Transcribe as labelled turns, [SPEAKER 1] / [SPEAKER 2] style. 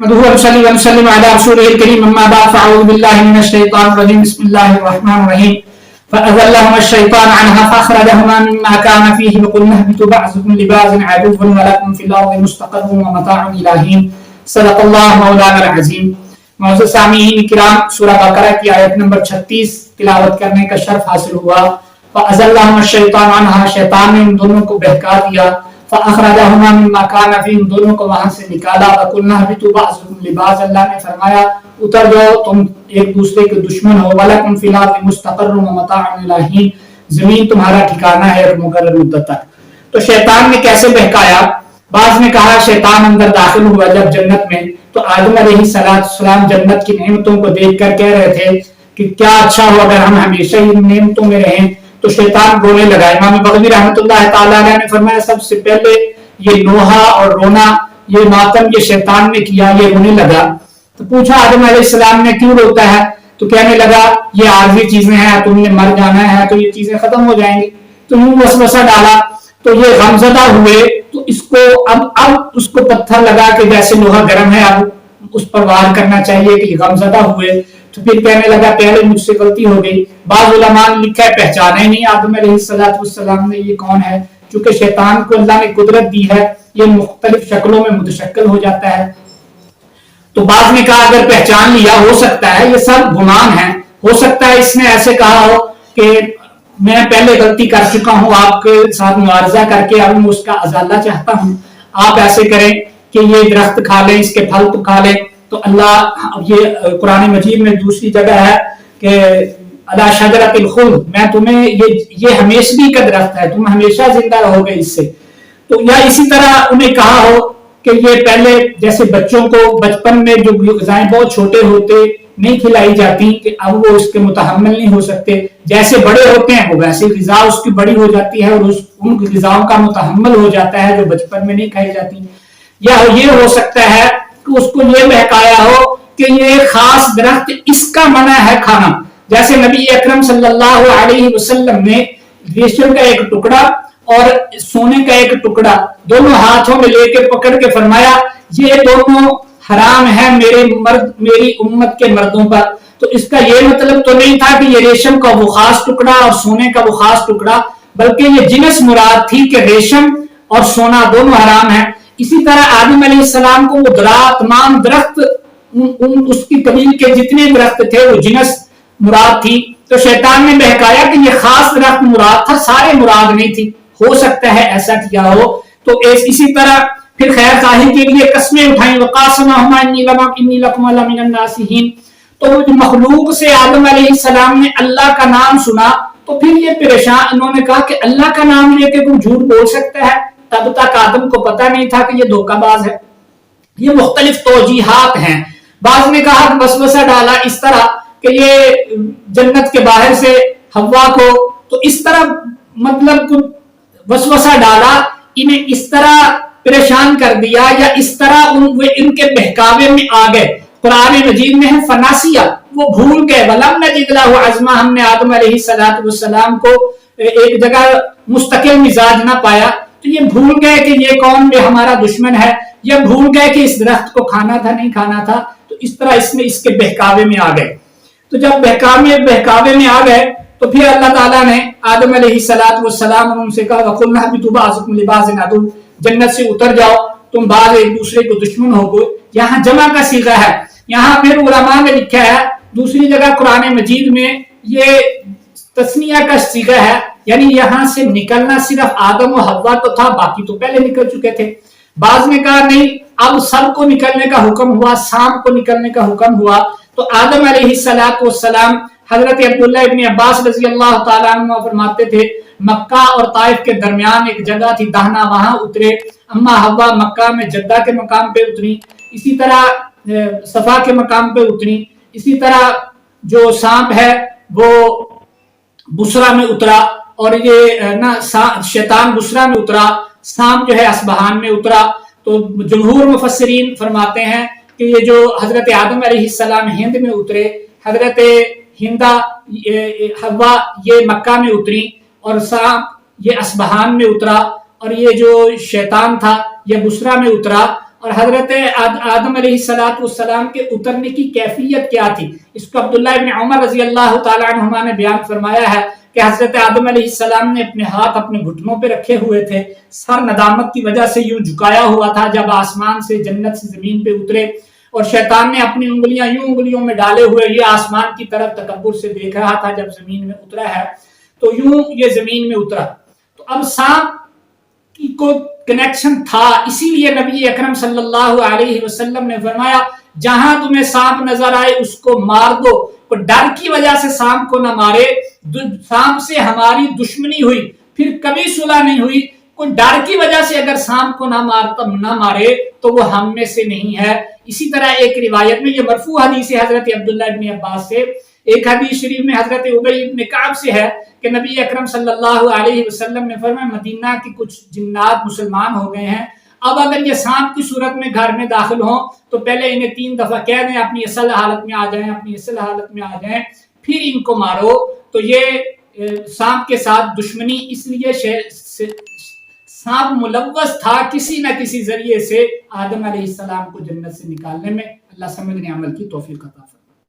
[SPEAKER 1] نحمده ونصلي ونسلم على رسوله الكريم اما بعد فاعوذ بالله من الشيطان الرجيم بسم الله الرحمن الرحيم فأذلهما الشيطان عنها فأخرجهما مما كان فيه وقلنا اهبطوا بعضكم لبعض عدو ولكم في الأرض مستقر ومتاع إلى حين صدق اللہ مولانا العظیم۔ معزز سامعین کرام، سورہ بقرہ کی آیت نمبر 36 تلاوت کرنے کا شرف حاصل ہوا۔ فأذلهما الشیطان عنها، شیطان نے ان دونوں کو بہکا دیا۔ فأخرجهما مما كان فيه، ان دونوں کو وہاں سے نکالا۔ وقلنا اهبطوا بعضكم لبعض، اللہ نے فرمایا اتر جاؤ تم ایک دوسرے کے دشمن ہو۔ ولکم فی الارض مستقر ومتاع الی حین، زمین تمہارا ٹھکانہ ہے اور مقرر مدت تک۔ تو شیطان نے کیسے بہکایا؟ بعض نے کہا شیطان اندر داخل ہوا جب جنت میں، تو آدم علیہ السلام جنت کی نعمتوں کو دیکھ کر کہہ رہے تھے کہ کیا اچھا ہو اگر ہم ہمیشہ ہی نعمتوں میں رہیں۔ تو شیطان رونے لگا۔ امام بغوی رحمۃ اللہ تعالی علیہ نے فرمایا سب سے پہلے یہ نوحہ اور رونا، یہ ماتم یہ شیطان نے کیا، یہ رونے لگا۔ تو پوچھا آدم علیہ السلام نے کیوں روتا ہے؟ تو کہنے لگا یہ عارضی چیزیں ہیں، تم نے مر جانا ہے تو یہ چیزیں ختم ہو جائیں گی۔ تو یوں وسوسہ ڈالا تو یہ غمزدہ ہوئے، تو اس کو اب اس کو پتھر لگا کہ جیسے لوہا گرم ہے اب اس پر وار کرنا چاہیے کہ یہ غمزدہ ہوئے۔ تو پھر کہنے لگا پہلے مجھ سے غلطی ہو گئی۔ بعض علماء نے لکھا ہے پہچانا ہی نہیں آدم علیہ السلام نے یہ کون ہے، چونکہ شیطان کو اللہ نے قدرت دی ہے، یہ مختلف شکلوں میں متشکل ہو جاتا ہے۔ تو بعض نے کہا اگر پہچان لیا، ہو سکتا ہے یہ سب گمان ہے، ہو سکتا ہے اس نے ایسے کہا ہو کہ میں پہلے غلطی کر چکا ہوں، آپ کے ساتھ معارضہ کر کے اب میں اس کا ازالہ چاہتا ہوں، آپ ایسے کریں کہ یہ درخت کھا لیں، اس کے پھل تو کھا لیں۔ تو اللہ اب یہ قرآن مجید میں دوسری جگہ ہے کہ علی شجرۃ الخلد، میں تمہیں یہ ہمیشگی کا درخت ہے، تم ہمیشہ زندہ رہو گے اس سے۔ تو یا اسی طرح انہیں کہا ہو کہ یہ پہلے جیسے بچوں کو بچپن میں جو غذائیں بہت چھوٹے ہوتے نہیں کھلائی جاتی کہ اب وہ اس کے متحمل نہیں ہو سکتے، جیسے بڑے ہوتے ہیں وہ ویسے غذا اس کی بڑی ہو جاتی ہے اور ان غذاؤں کا متحمل ہو جاتا ہے جو بچپن میں نہیں کھائی جاتی۔ یا یہ ہو سکتا ہے کہ اس کو یہ بہکایا ہو کہ یہ خاص درخت اس کا منع ہے کھانا، جیسے نبی اکرم صلی اللہ علیہ وسلم نے ریشم کا ایک ٹکڑا اور سونے کا ایک ٹکڑا دونوں ہاتھوں میں لے کے پکڑ کے فرمایا یہ دونوں حرام ہے میری امت کے مردوں پر۔ تو اس کا یہ مطلب تو نہیں تھا کہ یہ ریشم کا وہ خاص ٹکڑا اور سونے کا وہ خاص ٹکڑا، بلکہ یہ جنس مراد تھی کہ ریشم اور سونا دونوں حرام ہیں۔ اسی طرح آدم علیہ السلام کو وہ تمام درخت اس کی قبیل کے جتنے درخت تھے وہ جنس مراد تھی۔ تو شیطان نے بہکایا کہ یہ خاص درخت مراد تھا، سارے مراد نہیں تھی، ہو سکتا ہے ایسا کیا ہو۔ تو اسی طرح پھر خیر خواہی کے لیے قسمیں اٹھائیں، وقاسمہما انی لکما لمن الناصحین۔ تو مخلوق سے آدم علیہ السلام نے اللہ کا نام سنا تو پھر یہ پریشان، انہوں نے کہا کہ اللہ کا نام لے کے کوئی جھوٹ بول سکتا ہے؟ تب تک آدم کو پتہ نہیں تھا کہ یہ دھوکہ باز ہے۔ یہ مختلف توجیحات ہیں۔ بعض نے کہا وسوسہ ڈالا اس طرح کہ یہ جنت کے باہر سے حوا کو تو اس طرح مطلب وسوسہ ڈالا، انہیں اس طرح پریشان کر دیا یا اس طرح ان کے بہکاوے میں آ گئے۔ قرآن مجید میں ہے فناسیہ، وہ بھول گئے۔ ولم نجد لہ عزما، ہم نے آدم علیہ السلام کو ایک جگہ مستقل مزاج نہ پایا، تو یہ بھول گئے کہ یہ کون بھی ہمارا دشمن ہے، یا بھول گئے کہ اس درخت کو کھانا تھا نہیں کھانا تھا۔ تو اس طرح اس کے بہکاوے میں آ گئے۔ تو جب بہکاوے میں آ گئے تو پھر اللہ تعالیٰ نے آدم علیہ السلام اور ان سے کہا وَقُلْنَا اهْبِطُوا بَعْضُكُمْ لِبَعْضٍ عَدُوٌّ، جنت سے اتر جاؤ تم بعض ایک دوسرے کو دشمن ہو گئے۔ یہاں جمع کا صیغہ ہے۔ یہاں پھر علماء نے لکھا ہے دوسری جگہ قرآن مجید میں یہ تثنیہ کا صیغہ ہے، یعنی یہاں سے نکلنا صرف آدم و حوا تو تھا، باقی تو پہلے نکل چکے تھے۔ بعض نے کہا نہیں، اب سب کو نکلنے کا حکم ہوا، سام کو نکلنے کا حکم ہوا۔ تو آدم علیہ السلام، حضرت عبداللہ ابن عباس رضی اللہ تعالیٰ عنہ فرماتے تھے مکہ اور طائف کے درمیان ایک جگہ تھی دہنا، وہاں اترے۔ اما حوا مکہ میں جدہ کے مقام پہ اتری، اسی طرح صفا کے مقام پہ اتری، اسی طرح جو سانپ ہے وہ بصرہ میں اترا، اور یہ شیطان بصرہ میں اترا، سانپ جو ہے اصبہان میں اترا۔ تو جمہور مفسرین فرماتے ہیں کہ یہ جو حضرت آدم علیہ السلام ہند میں اترے، حضرت ہندا حوا یہ مکہ میں اتری، اور سانپ یہ اصبہان میں اترا، اور یہ جو شیطان تھا یہ بصرہ میں اترا۔ اور حضرت آدم علیہ السلام کے اترنے کی کیفیت کیا تھی، اس کو عبداللہ ابن عمر رضی اللہ تعالیٰ عنہما نے بیان فرمایا ہے کہ حضرت آدم علیہ السلام نے اپنے ہاتھ اپنے گھٹنوں پہ رکھے ہوئے تھے، سر ندامت کی وجہ سے یوں جھکایا ہوا تھا جب آسمان سے جنت سے زمین پہ اترے، اور شیطان نے اپنی انگلیاں یوں انگلیوں میں ڈالے ہوئے یہ آسمان کی طرف تکبر سے دیکھ رہا تھا جب زمین میں اترا ہے تو یوں یہ زمین میں اترا۔ تو اب سانپ کی کو کنیکشن تھا، اسی لیے نبی اکرم صلی اللہ علیہ وسلم نے فرمایا جہاں تمہیں سانپ نظر آئے اس کو مار دو، کوئی ڈر کی وجہ سے سانپ کو نہ مارے، سانپ سے ہماری دشمنی ہوئی پھر کبھی صلح نہیں ہوئی، کوئی ڈر کی وجہ سے اگر سانپ کو نہ مارے تو وہ ہم میں سے نہیں ہے۔ اسی طرح ایک روایت میں، یہ مرفوع حدیث ہے حضرت عبداللہ ابن عباس سے، ایک حدیث شریف میں حضرت ابی ابن کعب سے ہے کہ نبی اکرم صلی اللہ علیہ وسلم نے فرمایا مدینہ کی کچھ جنات مسلمان ہو گئے ہیں، اب اگر یہ سانپ کی صورت میں گھر میں داخل ہوں تو پہلے انہیں 3 دفعہ کہہ دیں اپنی اصل حالت میں آ جائیں، اپنی اصل حالت میں آ جائیں، پھر ان کو مارو۔ تو یہ سانپ کے ساتھ دشمنی اس لیے سانپ ملوث تھا کسی نہ کسی ذریعے سے آدم علیہ السلام کو جنت سے نکالنے میں۔ اللہ سمجھنے عمل کی توفیق عطا فرمائے۔